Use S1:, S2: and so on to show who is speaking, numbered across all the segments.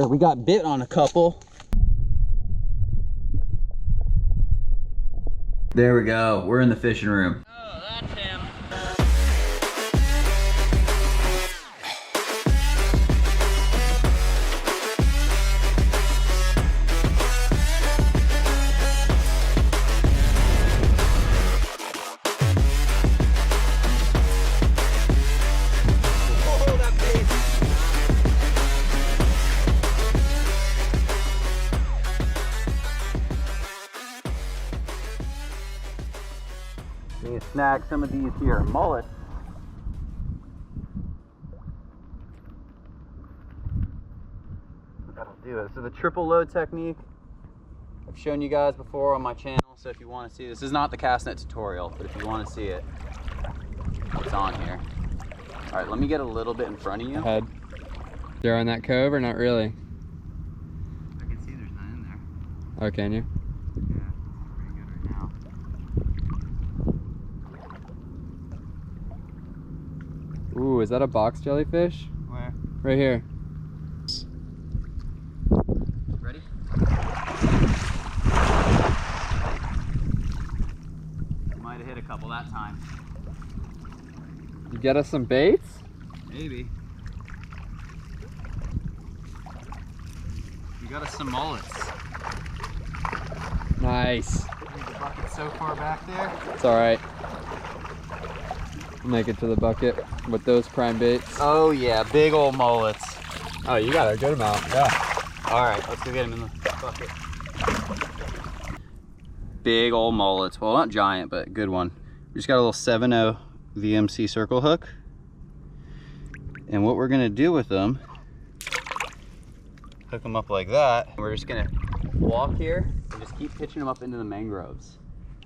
S1: We got bit on a couple. There we go. We're in the fishing room. Oh, that's him. We snag some of these here mullets. That'll do it. So the triple load technique I've shown you guys before on my channel. So if you want to see this is not the cast net tutorial, but if you want to see it, it's on here. All right, let me get a little bit in front of you.
S2: Ahead. They're on that cove or not really?
S1: I can see there's none in there.
S2: Oh, can you?
S1: Yeah, pretty good right now.
S2: Ooh, is that a box jellyfish?
S1: Where?
S2: Right here.
S1: Ready? Might have hit a couple that time.
S2: You get us some baits?
S1: Maybe. You got us some mullets.
S2: Nice.
S1: The bucket's so far back there.
S2: It's all right. Make it to the bucket with those prime baits.
S1: Oh yeah, big old mullets.
S2: Oh, you got a good amount. Yeah.
S1: All right, let's go get them in the bucket. Big old mullets. Well, not giant, but good one. We just got a little 7/0 VMC circle hook. And what we're gonna do with them, hook them up like that. We're just gonna walk here and just keep pitching them up into the mangroves.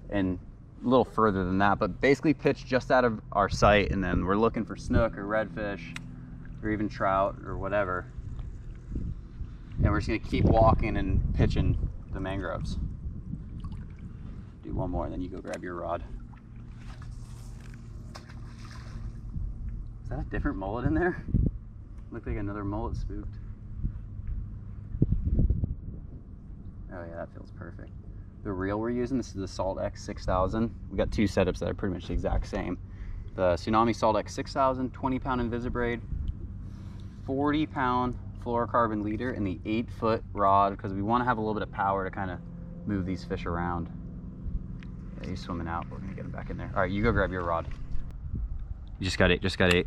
S1: And a little further than that, but basically pitch just out of our sight, and then we're looking for snook or redfish or even trout or whatever. And we're just gonna keep walking and pitching the mangroves. Do one more and then you go grab your rod. Is that a different mullet in there? Looked like another mullet spooked. Oh yeah, that feels perfect. The reel we're using, this is the Salt X 6000. We got two setups that are pretty much the exact same. The Tsunami Salt X 6000, 20-pound invisibraid, 40-pound fluorocarbon leader, and the 8-foot rod, because we want to have a little bit of power to kind of move these fish around. Yeah, he's swimming out. We're gonna get him back in there. All right, you go grab your rod. You just got 8, just got 8.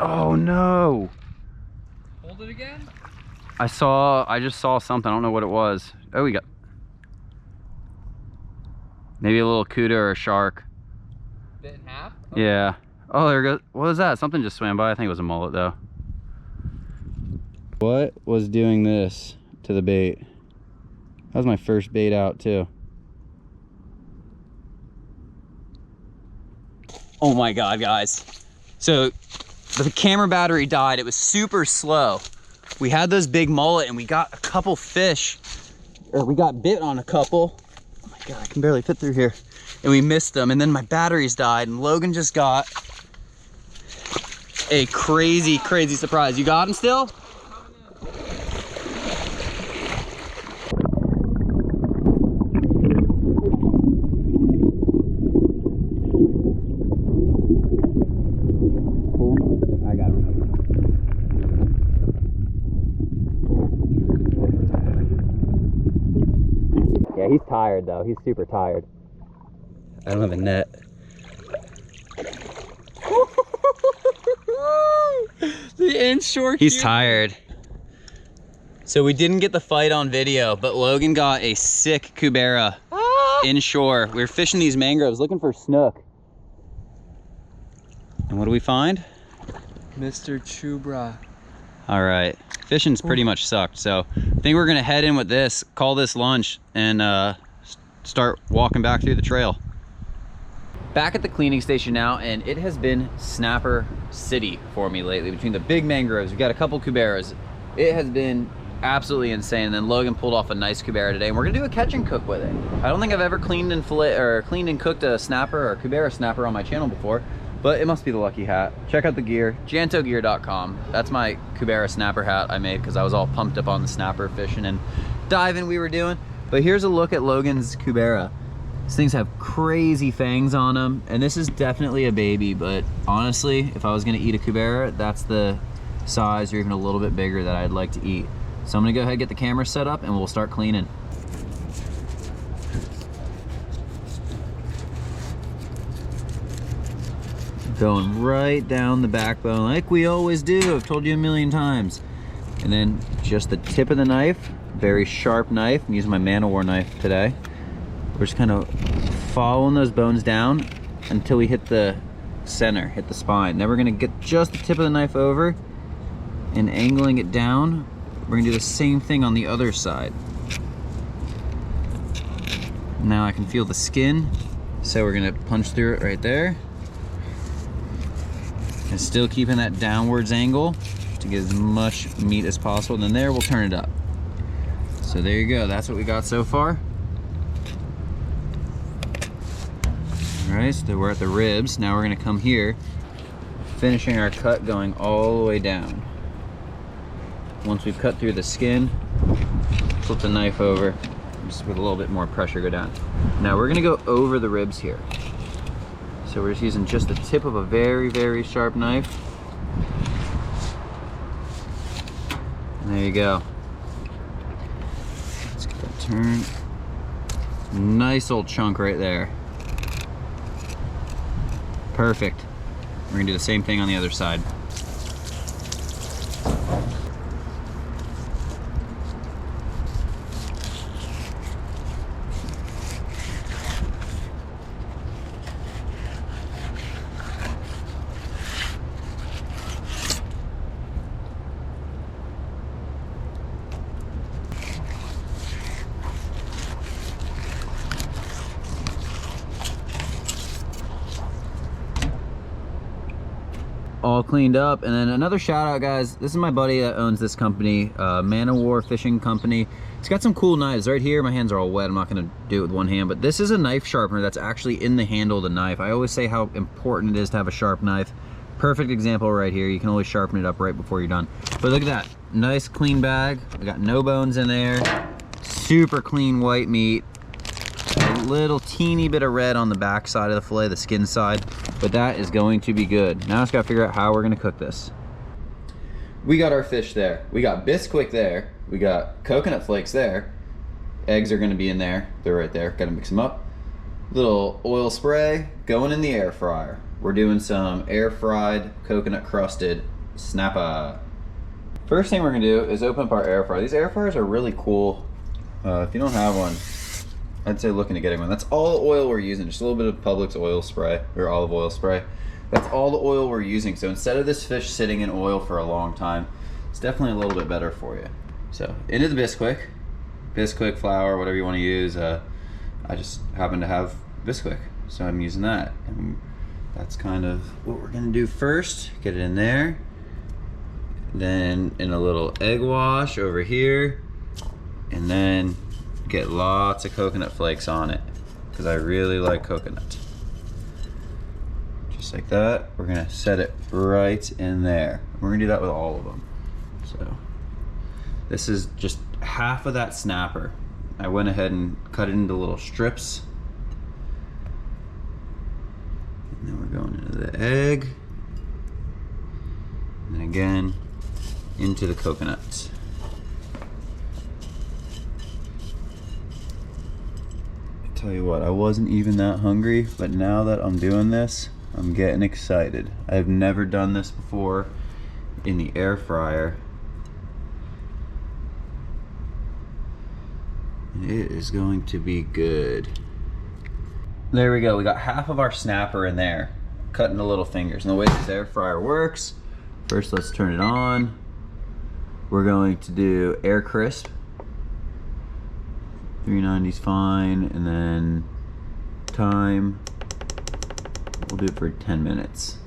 S1: Oh no!
S2: Hold it again?
S1: I just saw something. I don't know what it was. Oh, we got maybe a little cuda or a shark.
S2: Bit in half?
S1: Okay. Yeah. Oh, there goes. What was that? Something just swam by. I think it was a mullet though. What was doing this to the bait? That was my first bait out too. Oh my God, guys. So the camera battery died. It was super slow. We had those big mullet and we got a couple fish, or we got bit on a couple. Oh my God, I can barely fit through here. And we missed them, and then my batteries died, and Logan just got a crazy, crazy surprise. You got him still? I got him. Yeah, he's tired though. He's super tired. I don't have a net.
S2: The inshore.
S1: He's tired. So we didn't get the fight on video, but Logan got a sick CUBERA inshore. We were fishing these mangroves looking for snook. And what do we find?
S2: Mr. Chubra.
S1: All right, fishing's pretty much sucked. So I think we're gonna head in with this, call this lunch, and start walking back through the trail. Back at the cleaning station now, and it has been snapper city for me lately. Between the big mangroves, we got a couple CUBERAs. It has been absolutely insane. And then Logan pulled off a nice CUBERA today, and we're gonna do a catch and cook with it. I don't think I've ever cleaned and cooked a snapper or CUBERA snapper on my channel before, But it must be the lucky hat. Check out the gear, jantogear.com. That's my CUBERA snapper hat I made because I was all pumped up on the snapper fishing and diving we were doing. But here's a look at Logan's CUBERA. These things have crazy fangs on them, and this is definitely a baby, but honestly, if I was gonna eat a CUBERA, that's the size or even a little bit bigger that I'd like to eat. So I'm gonna go ahead and get the camera set up and we'll start cleaning. Going right down the backbone like we always do. I've told you a million times. And then just the tip of the knife, very sharp knife. I'm using my man-o-war knife today. We're just kind of following those bones down until we hit the center, hit the spine. Then we're gonna get just the tip of the knife over and angling it down. We're gonna do the same thing on the other side. Now I can feel the skin, so we're gonna punch through it right there. And still keeping that downwards angle to get as much meat as possible. And then there, we'll turn it up. So there you go, that's what we got so far. All right, so we're at the ribs. Now we're gonna come here, finishing our cut going all the way down. Once we've cut through the skin, flip the knife over, just with a little bit more pressure go down. Now we're gonna go over the ribs here. So we're just using just the tip of a very, very sharp knife. And there you go. Let's get that turn. Nice old chunk right there. Perfect. We're gonna do the same thing on the other side. All cleaned up. And then another shout out, guys, this is my buddy that owns this company, Man-o-War Fishing Company. It's got some cool knives right here. My hands are all wet, I'm not gonna do it with one hand, but this is a knife sharpener that's actually in the handle of the knife. I always say how important it is to have a sharp knife. Perfect example right here. You can always sharpen it up right before you're done. But look at that, nice clean bag. We got no bones in there. Super clean white meat. A little teeny bit of red on the back side of the fillet, the skin side, but that is going to be good. Now I just gotta figure out how we're gonna cook this. We got our fish there. We got Bisquick there. We got coconut flakes there. Eggs are gonna be in there. They're right there, gotta mix them up. Little oil spray going in the air fryer. We're doing some air fried coconut crusted snapper. First thing we're gonna do is open up our air fryer. These air fryers are really cool. If you don't have one, I'd say looking to getting one. That's all the oil we're using, just a little bit of Publix oil spray, or olive oil spray. That's all the oil we're using. So instead of this fish sitting in oil for a long time, it's definitely a little bit better for you. So into the Bisquick flour, whatever you want to use. I just happen to have Bisquick, so I'm using that. And that's kind of what we're gonna do first. Get it in there. Then in a little egg wash over here, and then get lots of coconut flakes on it because I really like coconut. Just like that. We're gonna set it right in there. We're gonna do that with all of them. So this is just half of that snapper. I went ahead and cut it into little strips. And then we're going into the egg. And then again into the coconut. Tell you what, I wasn't even that hungry, but now that I'm doing this, I'm getting excited. I've never done this before in the air fryer. It is going to be good. There we go, we got half of our snapper in there, cut into little fingers. And the way this air fryer works, first let's turn it on. We're going to do air crisp. 390's fine, and then time, we'll do it for 10 minutes.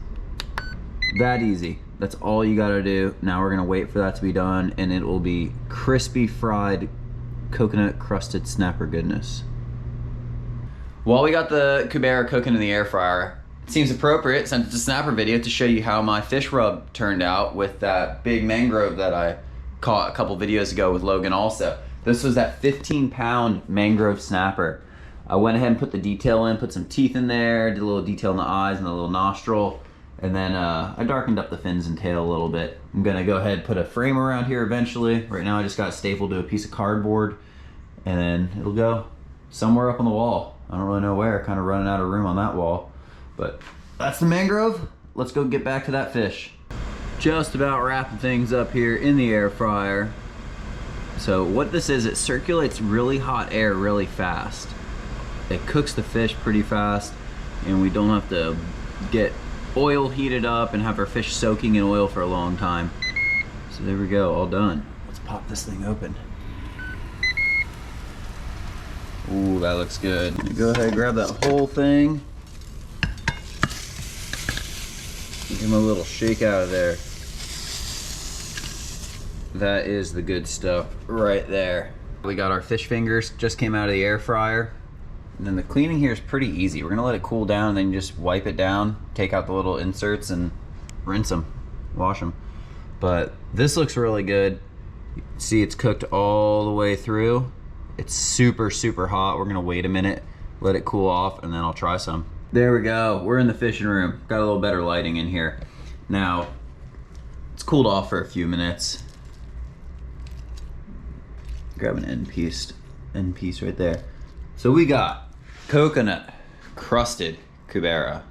S1: That easy. That's all you gotta do. Now we're gonna wait for that to be done, and it will be crispy fried coconut crusted snapper goodness. While we got the CUBERA cooking in the air fryer, seems appropriate since it's a snapper video to show you how my fish rub turned out with that big mangrove that I caught a couple videos ago with Logan also. This was that 15-pound mangrove snapper. I went ahead and put the detail in, put some teeth in there, did a little detail in the eyes and the little nostril, and then I darkened up the fins and tail a little bit. I'm gonna go ahead and put a frame around here eventually. Right now I just got it stapled to a piece of cardboard, and then it'll go somewhere up on the wall. I don't really know where, kind of running out of room on that wall. But that's the mangrove. Let's go get back to that fish. Just about wrapping things up here in the air fryer. So what this is, it circulates really hot air really fast. It cooks the fish pretty fast, and we don't have to get oil heated up and have our fish soaking in oil for a long time. So there we go, all done. Let's pop this thing open. Ooh, that looks good. Go ahead and grab that whole thing. Give him a little shake out of there. That is the good stuff right there. We got our fish fingers, just came out of the air fryer. And then the cleaning here is pretty easy. We're gonna let it cool down and then just wipe it down, take out the little inserts and rinse them, wash them. But this looks really good. You can see it's cooked all the way through. It's super, super hot. We're gonna wait a minute, let it cool off, and then I'll try some. There we go, we're in the fishing room. Got a little better lighting in here. Now, it's cooled off for a few minutes. Grab an end piece right there. So we got coconut crusted CUBERA.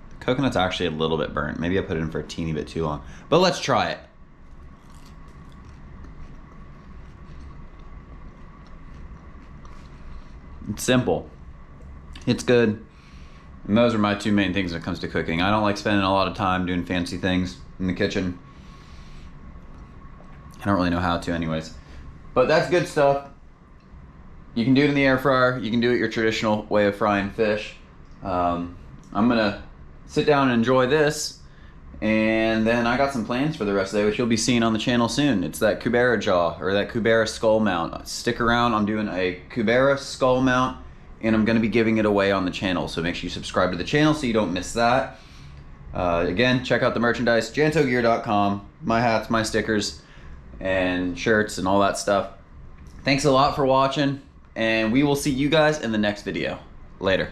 S1: The coconut's actually a little bit burnt. Maybe I put it in for a teeny bit too long. But let's try it. It's simple. It's good. And those are my two main things when it comes to cooking. I don't like spending a lot of time doing fancy things in the kitchen. I don't really know how to anyways. But that's good stuff. You can do it in the air fryer. You can do it your traditional way of frying fish. I'm gonna sit down and enjoy this. And then I got some plans for the rest of the day, which you'll be seeing on the channel soon. It's that CUBERA jaw, or that CUBERA skull mount. Stick around, I'm doing a CUBERA skull mount, and I'm gonna be giving it away on the channel. So make sure you subscribe to the channel so you don't miss that. Again, check out the merchandise, jantogear.com, my hats, my stickers, and shirts and all that stuff. Thanks a lot for watching, and we will see you guys in the next video. Later.